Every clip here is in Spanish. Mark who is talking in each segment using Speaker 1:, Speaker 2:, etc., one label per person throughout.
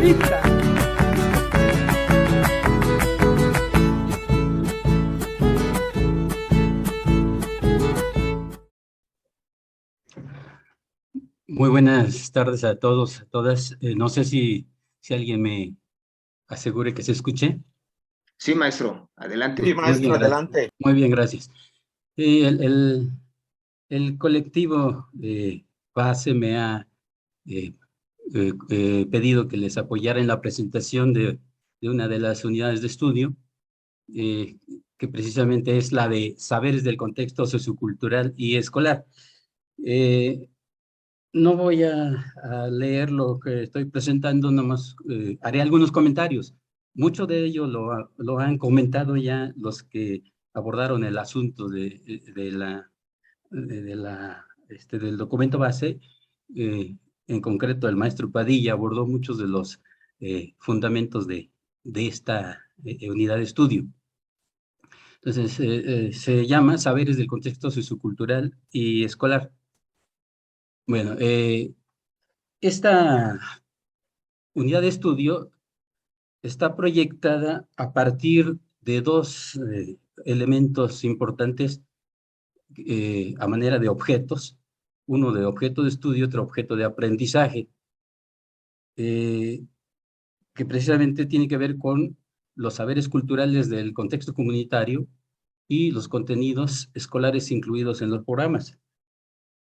Speaker 1: Margarita.
Speaker 2: Muy buenas tardes a todos, a todas. No sé si alguien me asegure que se escuche.
Speaker 3: Sí, maestro, adelante.
Speaker 4: Sí,
Speaker 2: Muy bien,
Speaker 4: maestro,
Speaker 2: gracias.
Speaker 4: adelante.
Speaker 2: Muy bien, gracias. El colectivo base me ha pedido que les apoyara en la presentación de una de las unidades de estudio, que precisamente es la de saberes del contexto sociocultural y escolar. No voy a leer lo que estoy presentando, nomás haré algunos comentarios. Mucho de ello lo han comentado ya los que abordaron el asunto del documento base. En concreto, el maestro Padilla abordó muchos de los fundamentos de esta unidad de estudio. Entonces, se llama Saberes del Contexto Sociocultural y Escolar. Bueno, esta unidad de estudio está proyectada a partir de dos elementos importantes a manera de objetos, uno de objeto de estudio, otro objeto de aprendizaje, que precisamente tiene que ver con los saberes culturales del contexto comunitario y los contenidos escolares incluidos en los programas.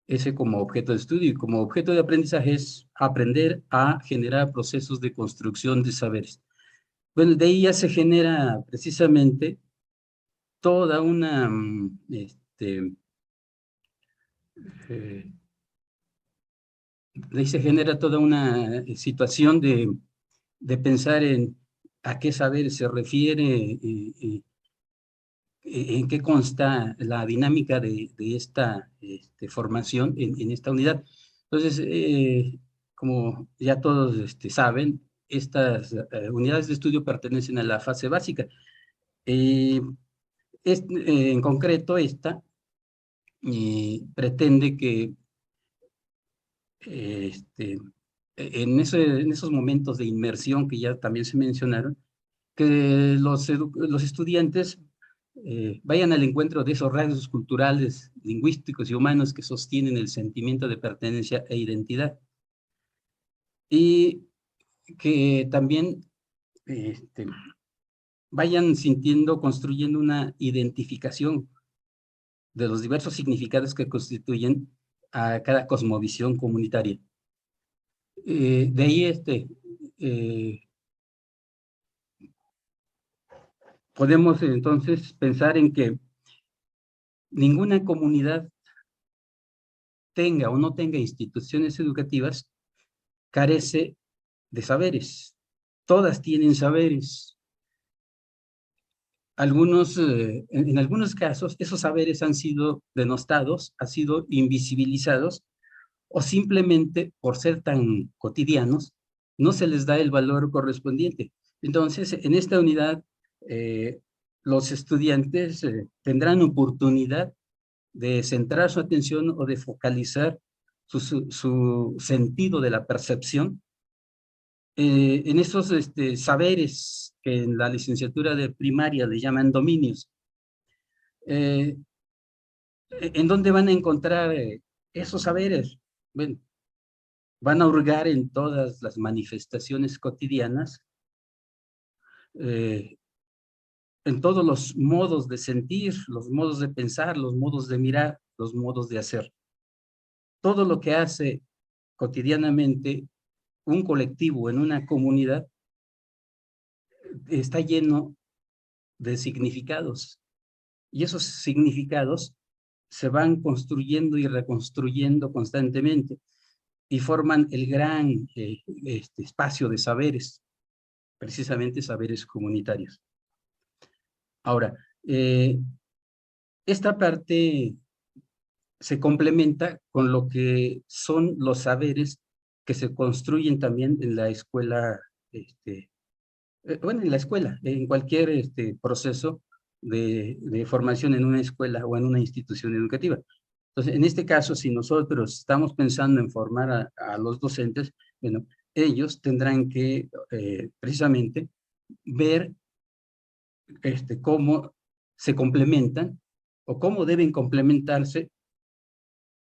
Speaker 2: Ese como objeto de estudio, y como objeto de aprendizaje es aprender a generar procesos de construcción de saberes. Bueno, de ahí ya se genera precisamente toda una, de ahí se genera toda una situación de pensar en a qué saber se refiere, en qué consta la dinámica de esta formación en esta unidad. Entonces, como ya todos saben, estas unidades de estudio pertenecen a la fase básica. En concreto, esta pretende que en esos momentos de inmersión que ya también se mencionaron, que los estudiantes vayan al encuentro de esos rasgos culturales, lingüísticos y humanos que sostienen el sentimiento de pertenencia e identidad. Y que también vayan sintiendo, construyendo una identificación de los diversos significados que constituyen a cada cosmovisión comunitaria. De ahí podemos entonces pensar en que ninguna comunidad tenga o no tenga instituciones educativas carece de saberes. Todas tienen saberes. En algunos casos, esos saberes han sido denostados, han sido invisibilizados, o simplemente por ser tan cotidianos, no se les da el valor correspondiente. Entonces, en esta unidad, los estudiantes tendrán oportunidad de centrar su atención o de focalizar su sentido de la percepción en esos saberes que en la licenciatura de primaria le llaman dominios. ¿En dónde van a encontrar esos saberes? Bueno, van a hurgar en todas las manifestaciones cotidianas, en todos los modos de sentir, los modos de pensar, los modos de mirar, los modos de hacer. Todo lo que hace cotidianamente un colectivo en una comunidad está lleno de significados. Y esos significados se van construyendo y reconstruyendo constantemente y forman el gran espacio de saberes, precisamente saberes comunitarios. Ahora, esta parte se complementa con lo que son los saberes que se construyen también en la escuela, en la escuela, en cualquier proceso de formación en una escuela o en una institución educativa. Entonces, en este caso, si nosotros estamos pensando en formar a los docentes, bueno, ellos tendrán que precisamente ver cómo se complementan o cómo deben complementarse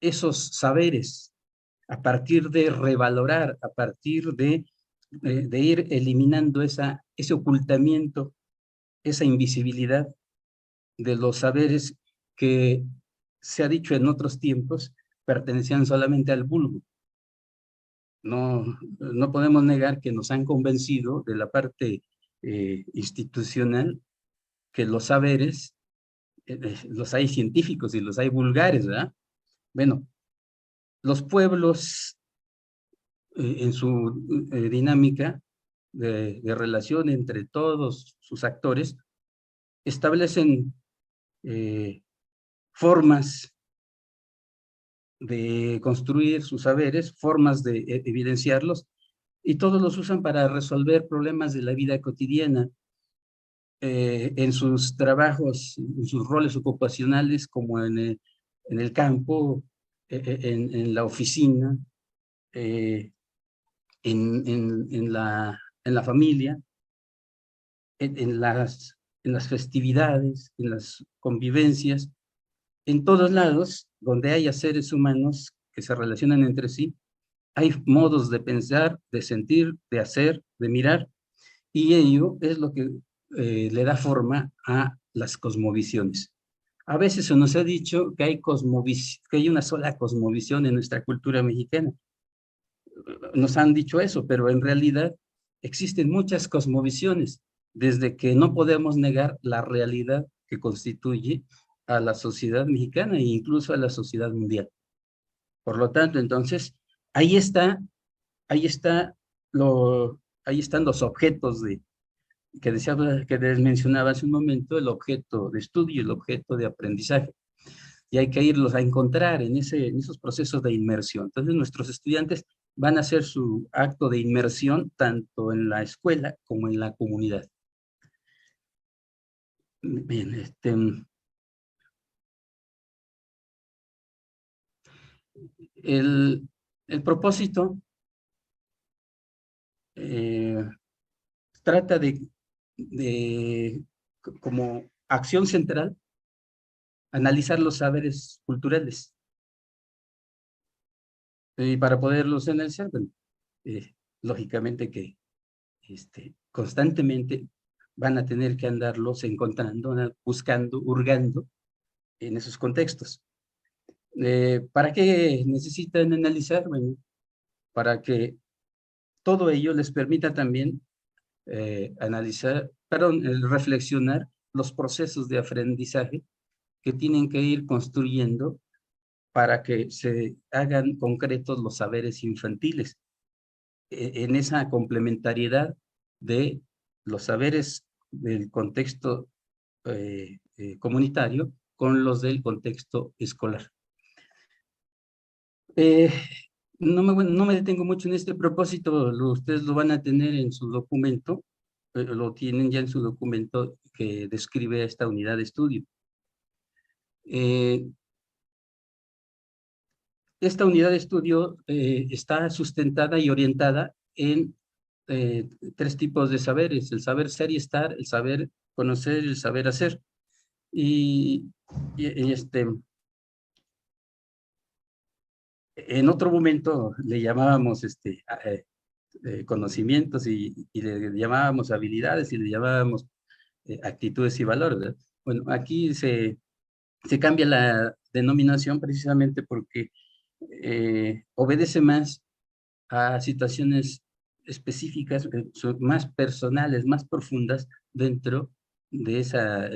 Speaker 2: esos saberes a partir de revalorar, a partir de ir eliminando ese ocultamiento, esa invisibilidad de los saberes que se ha dicho en otros tiempos pertenecían solamente al vulgo. No podemos negar que nos han convencido de la parte institucional que los saberes, los hay científicos y los hay vulgares, ¿verdad? Bueno, los pueblos en su dinámica de relación entre todos sus actores establecen formas de construir sus saberes, formas de evidenciarlos, y todos los usan para resolver problemas de la vida cotidiana, en sus trabajos, en sus roles ocupacionales, como en el campo, en la oficina, en la familia, en las festividades, en las convivencias, en todos lados donde haya seres humanos que se relacionan entre sí, hay modos de pensar, de sentir, de hacer, de mirar, y ello es lo que le da forma a las cosmovisiones. A veces se nos ha dicho que hay una sola cosmovisión en nuestra cultura mexicana. Nos han dicho eso, pero en realidad existen muchas cosmovisiones, desde que no podemos negar la realidad que constituye a la sociedad mexicana e incluso a la sociedad mundial. Por lo tanto, entonces, ahí está, ahí está ahí están los objetos que les mencionaba hace un momento, el objeto de estudio, el objeto de aprendizaje. Y hay que irlos a encontrar en esos procesos de inmersión. Entonces, nuestros estudiantes van a hacer su acto de inmersión tanto en la escuela como en la comunidad. Bien, el propósito trata de, como acción central, analizar los saberes culturales. Y para poderlos analizar, bueno, lógicamente que constantemente van a tener que andarlos encontrando, buscando, hurgando en esos contextos. ¿Para qué necesitan analizar? Bueno, para que todo ello les permita también reflexionar los procesos de aprendizaje que tienen que ir construyendo para que se hagan concretos los saberes infantiles, en esa complementariedad de los saberes del contexto comunitario con los del contexto escolar. No me detengo mucho en este propósito, ustedes lo van a tener en su documento, lo tienen ya en su documento que describe esta unidad de estudio. Esta unidad de estudio está sustentada y orientada en tres tipos de saberes: el saber ser y estar, el saber conocer y el saber hacer. En otro momento le llamábamos conocimientos y le llamábamos habilidades y le llamábamos actitudes y valores, ¿verdad? Bueno, aquí se cambia la denominación precisamente porque obedece más a situaciones específicas, más personales, más profundas dentro de esa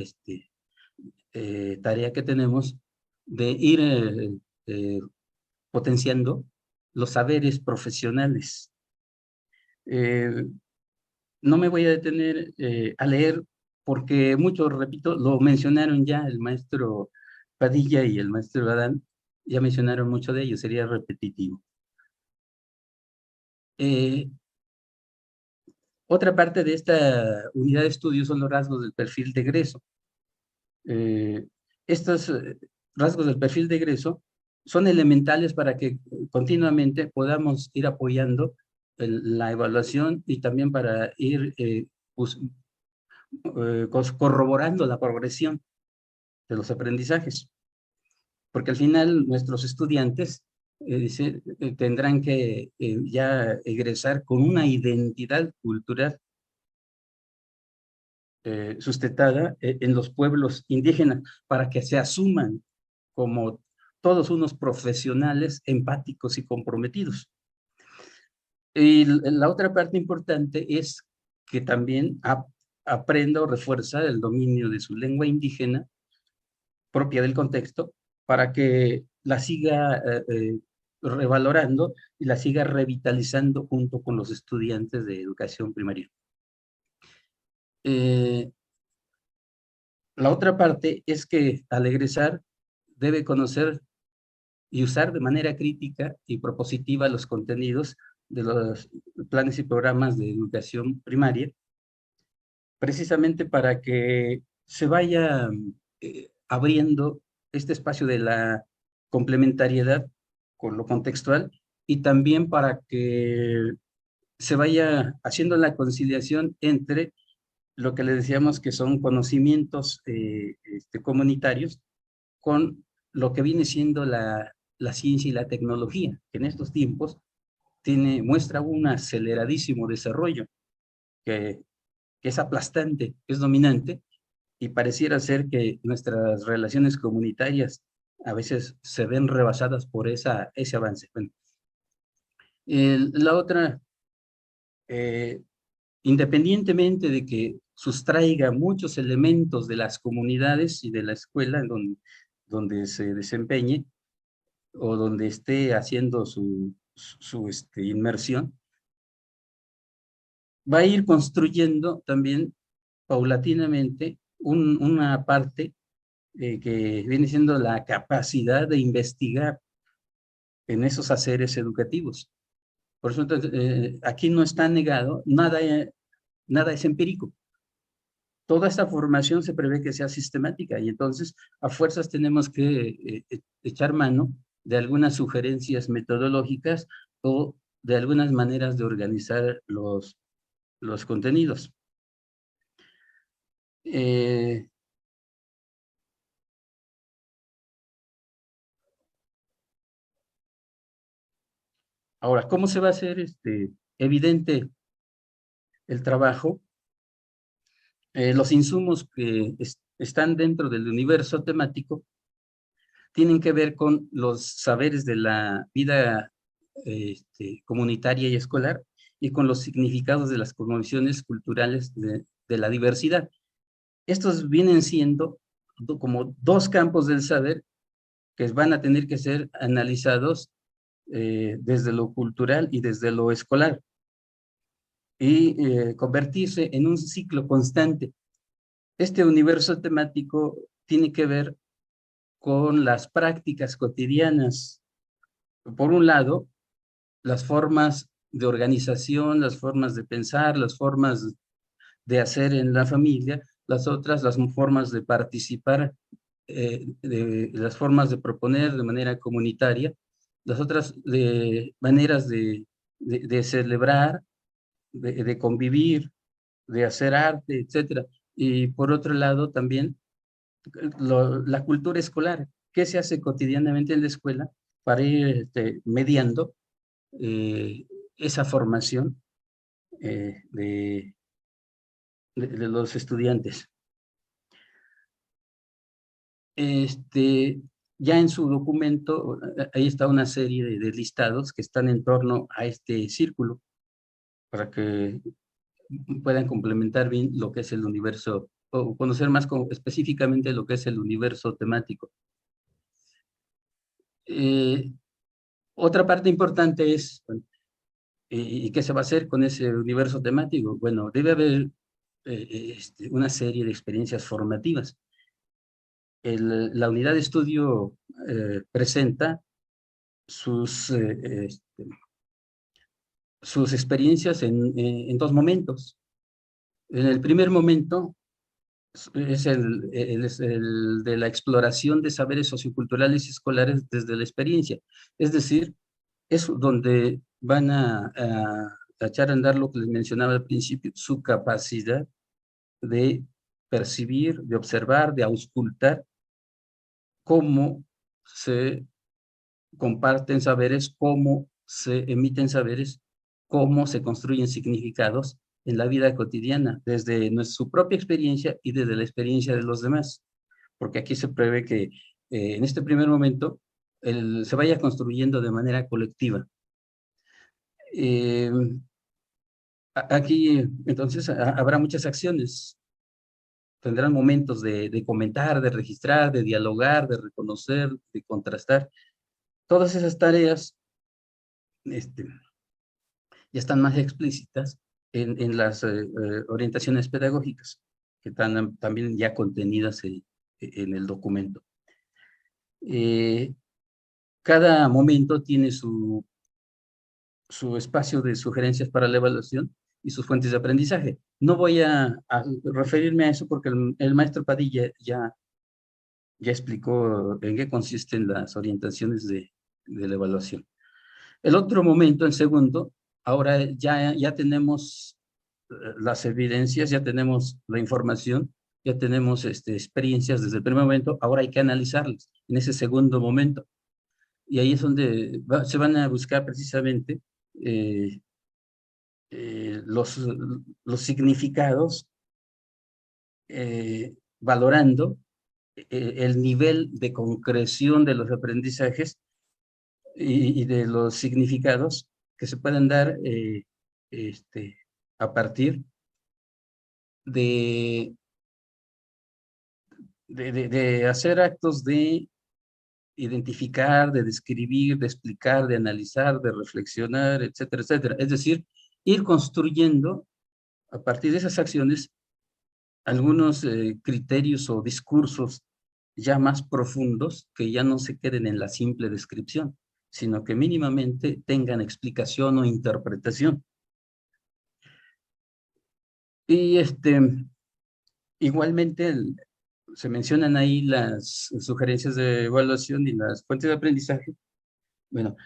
Speaker 2: tarea que tenemos de ir potenciando los saberes profesionales. No me voy a detener a leer porque muchos, repito, lo mencionaron ya el maestro Padilla y el maestro Adán, ya mencionaron mucho de ello, sería repetitivo. Otra parte de esta unidad de estudio son los rasgos del perfil de egreso. Estos rasgos del perfil de egreso son elementales para que continuamente podamos ir apoyando la evaluación y también para ir corroborando la progresión de los aprendizajes. Porque al final nuestros estudiantes tendrán que ya egresar con una identidad cultural sustentada en los pueblos indígenas para que se asuman como todos unos profesionales empáticos y comprometidos. Y la otra parte importante es que también aprenda o refuerza el dominio de su lengua indígena propia del contexto para que la siga revalorando y la siga revitalizando junto con los estudiantes de educación primaria. La otra parte es que al egresar debe conocer y usar de manera crítica y propositiva los contenidos de los planes y programas de educación primaria, precisamente para que se vaya abriendo este espacio de la complementariedad con lo contextual y también para que se vaya haciendo la conciliación entre lo que le decíamos que son conocimientos comunitarios con lo que viene siendo la ciencia y la tecnología, que en estos tiempos muestra un aceleradísimo desarrollo que es aplastante, es dominante, y pareciera ser que nuestras relaciones comunitarias a veces se ven rebasadas por ese avance. Bueno, la otra, independientemente de que sustraiga muchos elementos de las comunidades y de la escuela donde se desempeñe o donde esté haciendo su inmersión, va a ir construyendo también paulatinamente una parte que viene siendo la capacidad de investigar en esos haceres educativos. Por eso, aquí no está negado, nada es empírico. Toda esta formación se prevé que sea sistemática y entonces a fuerzas tenemos que echar mano de algunas sugerencias metodológicas o de algunas maneras de organizar los contenidos. Ahora, ¿cómo se va a hacer evidente el trabajo? Los insumos que están dentro del universo temático tienen que ver con los saberes de la vida comunitaria y escolar y con los significados de las cosmovisiones culturales de la diversidad. Estos vienen siendo como dos campos del saber que van a tener que ser analizados desde lo cultural y desde lo escolar y convertirse en un ciclo constante. Este universo temático tiene que ver con las prácticas cotidianas. Por un lado, las formas de organización, las formas de pensar, las formas de hacer en la familia, las otras, las formas de participar, las formas de proponer de manera comunitaria, las otras maneras de celebrar, de convivir, de hacer arte, etcétera. Y por otro lado también la cultura escolar, qué se hace cotidianamente en la escuela para ir mediando esa formación de los estudiantes. Ya en su documento, ahí está una serie de listados que están en torno a este círculo para que puedan complementar bien lo que es el universo, o conocer más específicamente lo que es el universo temático. Otra parte importante es, ¿y qué se va a hacer con ese universo temático? Bueno, debe haber una serie de experiencias formativas. La unidad de estudio presenta sus experiencias en dos momentos. En el primer momento es el de la exploración de saberes socioculturales y escolares desde la experiencia. Es decir, es donde van a echar a andar lo que les mencionaba al principio, su capacidad de percibir, de observar, de auscultar cómo se comparten saberes, cómo se emiten saberes, cómo se construyen significados en la vida cotidiana, desde su propia experiencia y desde la experiencia de los demás. Porque aquí se prevé que en este primer momento se vaya construyendo de manera colectiva. Eh, Aquí entonces habrá muchas acciones, tendrán momentos de comentar, de registrar, de dialogar, de reconocer, de contrastar. Todas esas tareas este, ya están más explícitas en las orientaciones pedagógicas, que están también ya contenidas en el documento. Cada momento tiene su espacio de sugerencias para la evaluación y sus fuentes de aprendizaje. No voy a referirme a eso porque el maestro Padilla ya explicó en qué consisten las orientaciones de la evaluación. El otro momento, el segundo, ahora ya tenemos las evidencias, ya tenemos la información, ya tenemos experiencias desde el primer momento, ahora hay que analizarlas en ese segundo momento. Y ahí es donde se van a buscar precisamente eh, los significados, valorando el nivel de concreción de los aprendizajes y de los significados que se pueden dar a partir de, de hacer actos de identificar, de describir, de explicar, de analizar, de reflexionar, etcétera, etcétera. Es decir, ir construyendo a partir de esas acciones algunos criterios o discursos ya más profundos que ya no se queden en la simple descripción, sino que mínimamente tengan explicación o interpretación. Y igualmente se mencionan ahí las sugerencias de evaluación y las fuentes de aprendizaje. Bueno,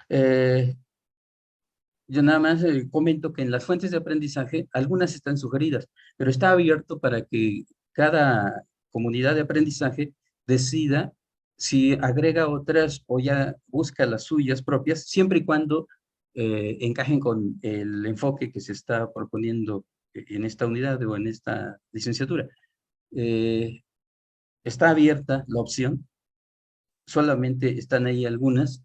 Speaker 2: yo nada más comento que en las fuentes de aprendizaje algunas están sugeridas, pero está abierto para que cada comunidad de aprendizaje decida si agrega otras o ya busca las suyas propias, siempre y cuando encajen con el enfoque que se está proponiendo en esta unidad o en esta licenciatura. Está abierta la opción, solamente están ahí algunas.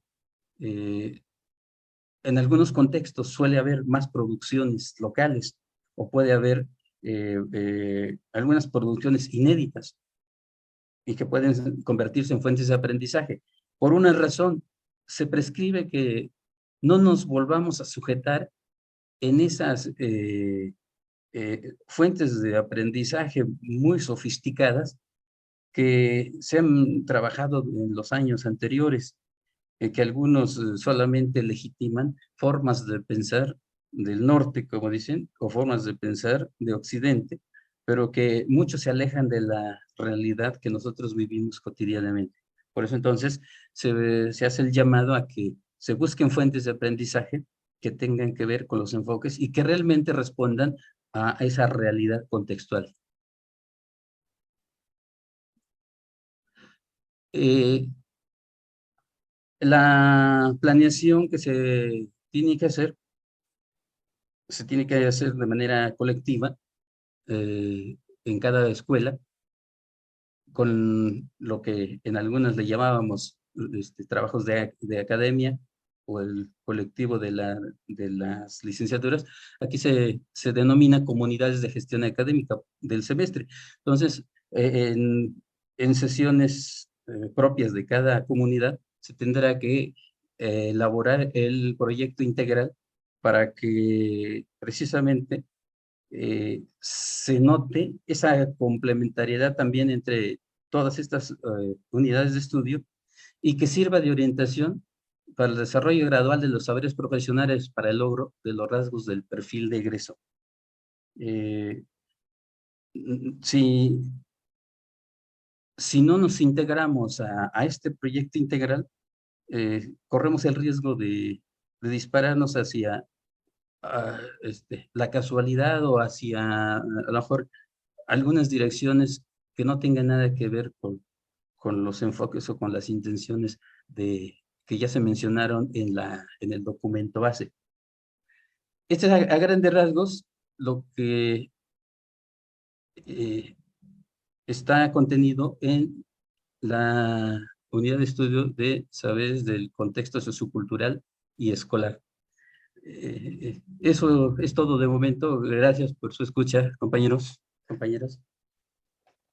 Speaker 2: En algunos contextos suele haber más producciones locales o puede haber algunas producciones inéditas y que pueden convertirse en fuentes de aprendizaje. Por una razón, se prescribe que no nos volvamos a sujetar en esas fuentes de aprendizaje muy sofisticadas que se han trabajado en los años anteriores, que algunos solamente legitiman formas de pensar del norte, como dicen, o formas de pensar de occidente, pero que muchos se alejan de la realidad que nosotros vivimos cotidianamente. Por eso entonces se hace el llamado a que se busquen fuentes de aprendizaje que tengan que ver con los enfoques y que realmente respondan a esa realidad contextual. La planeación que se tiene que hacer de manera colectiva en cada escuela, con lo que en algunas le llamábamos trabajos de academia o el colectivo de las licenciaturas. Aquí se denomina comunidades de gestión académica del semestre. Entonces, en sesiones propias de cada comunidad, se tendrá que elaborar el proyecto integral para que precisamente se note esa complementariedad también entre todas estas unidades de estudio y que sirva de orientación para el desarrollo gradual de los saberes profesionales para el logro de los rasgos del perfil de egreso. Si, si no nos integramos a este proyecto integral, corremos el riesgo de dispararnos hacia la casualidad o hacia a lo mejor algunas direcciones que no tengan nada que ver con los enfoques o con las intenciones que ya se mencionaron en el documento base. Este es a grandes rasgos lo que eh, está contenido en la unidad de estudio de saberes del contexto sociocultural y escolar. Eso es todo de momento. Gracias por su escucha, compañeros, compañeras.